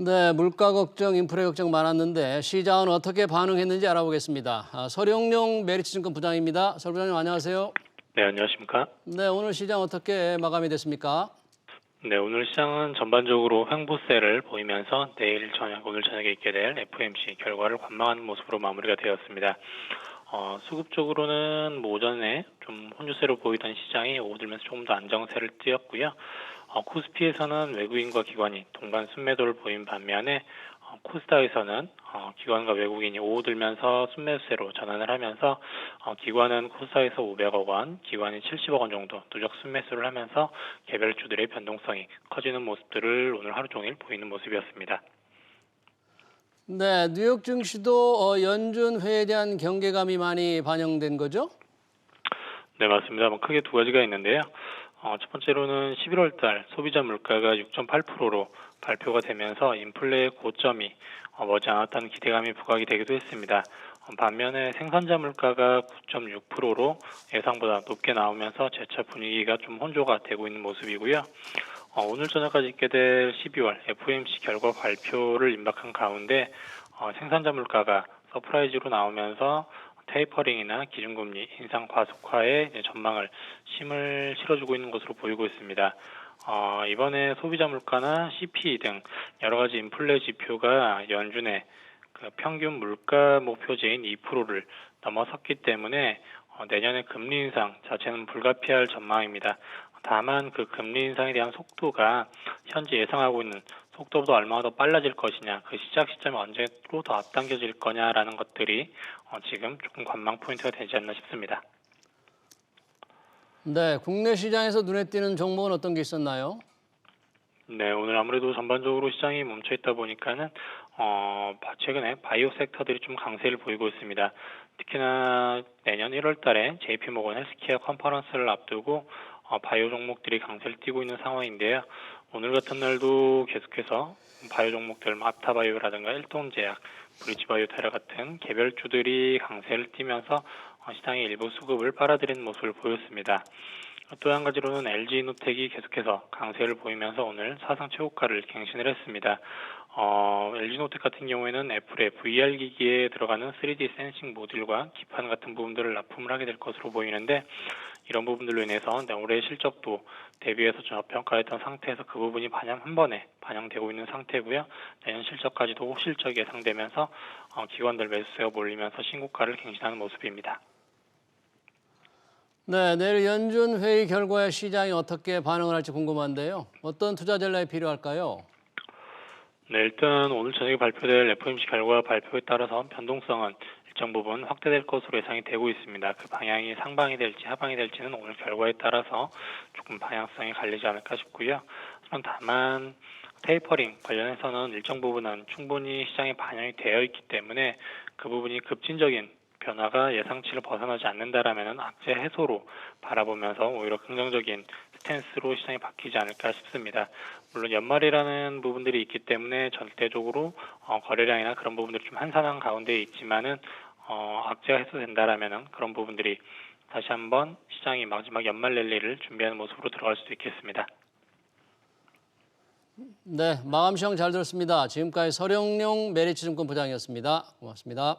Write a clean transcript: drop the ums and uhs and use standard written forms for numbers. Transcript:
네, 물가 걱정, 인플레 걱정 많았는데 시장은 어떻게 반응했는지 알아보겠습니다. 서령용 메리츠증권 부장입니다. 설 부장님 안녕하세요. 네, 안녕하십니까? 네, 오늘 시장 어떻게 마감이 됐습니까? 네, 오늘 시장은 전반적으로 횡보세를 보이면서 오늘 저녁에 있게 될 FOMC 결과를 관망하는 모습으로 마무리가 되었습니다. 수급적으로는 오전에 좀 혼조세로 보이던 시장이 오후 들면서 조금 더 안정세를 띄었고요. 코스피에서는 외국인과 기관이 동반 순매도를 보인 반면에 코스닥에서는 기관과 외국인이 오후 들면서 순매수세로 전환을 하면서 기관은 코스닥에서 500억 원, 기관이 70억 원 정도 누적 순매수를 하면서 개별주들의 변동성이 커지는 모습들을 오늘 하루 종일 보이는 모습이었습니다. 네, 뉴욕 증시도 연준 회의에 대한 경계감이 많이 반영된 거죠? 네, 맞습니다. 크게 두 가지가 있는데요. 첫 번째로는 11월 달 소비자 물가가 6.8%로 발표가 되면서 인플레의 고점이 머지않았다는 기대감이 부각이 되기도 했습니다. 반면에 생산자 물가가 9.6%로 예상보다 높게 나오면서 재차 분위기가 좀 혼조가 되고 있는 모습이고요. 오늘 저녁까지 있게 될 12월 FOMC 결과 발표를 임박한 가운데 생산자 물가가 서프라이즈로 나오면서 테이퍼링이나 기준금리 인상 과속화의 전망을 힘을 실어주고 있는 것으로 보이고 있습니다. 이번에 소비자 물가나 CPI 등 여러 가지 인플레 지표가 연준의 그 평균 물가 목표제인 2%를 넘어섰기 때문에 내년에 금리 인상 자체는 불가피할 전망입니다. 다만 그 금리 인상에 대한 속도가 현재 예상하고 있는 속도보다 얼마나 더 빨라질 것이냐, 그 시작 시점이 언제로 더 앞당겨질 거냐라는 것들이 지금 조금 관망 포인트가 되지 않나 싶습니다. 네, 국내 시장에서 눈에 띄는 종목은 어떤 게 있었나요? 네, 오늘 아무래도 전반적으로 시장이 멈춰 있다 보니까는 최근에 바이오 섹터들이 좀 강세를 보이고 있습니다. 특히나 내년 1월 달에 JP모건 헬스케어 컨퍼런스를 앞두고 바이오 종목들이 강세를 띠고 있는 상황인데요. 오늘 같은 날도 계속해서 바이오 종목들, 앞타바이오라든가 일동제약, 브리지바이오테라 같은 개별주들이 강세를 띠면서 시장의 일부 수급을 빨아들이는 모습을 보였습니다. 또 한 가지로는 LG이노텍이 계속해서 강세를 보이면서 오늘 사상 최고가를 갱신을 했습니다. LG노텍 같은 경우에는 애플의 VR 기기에 들어가는 3D 센싱 모듈과 기판 같은 부분들을 납품을 하게 될 것으로 보이는데 이런 부분들로 인해서 올해 실적도 대비해서 저평가했던 상태에서 그 부분이 한 번에 반영되고 있는 상태고요. 내년 실적까지도 호실적이 예상되면서 기관들 매수세가 몰리면서 신고가를 갱신하는 모습입니다. 네, 내일 연준 회의 결과에 시장이 어떻게 반응을 할지 궁금한데요. 어떤 투자 전략이 필요할까요? 네, 일단 오늘 저녁에 발표될 FOMC 결과 발표에 따라서 변동성은 일정 부분 확대될 것으로 예상이 되고 있습니다. 그 방향이 상방이 될지 하방이 될지는 오늘 결과에 따라서 조금 방향성이 갈리지 않을까 싶고요. 다만 테이퍼링 관련해서는 일정 부분은 충분히 시장에 반영이 되어 있기 때문에 그 부분이 급진적인 변화가 예상치를 벗어나지 않는다라면 악재 해소로 바라보면서 오히려 긍정적인 스탠스로 시장이 바뀌지 않을까 싶습니다. 물론 연말이라는 부분들이 있기 때문에 절대적으로 거래량이나 그런 부분들이 좀 한산한 가운데 있지만은 악재가 해소된다라면은 그런 부분들이 다시 한번 시장이 마지막 연말 랠리를 준비하는 모습으로 들어갈 수도 있겠습니다. 네, 마감 시황 잘 들었습니다. 지금까지 서령용 메리츠증권 부장이었습니다. 고맙습니다.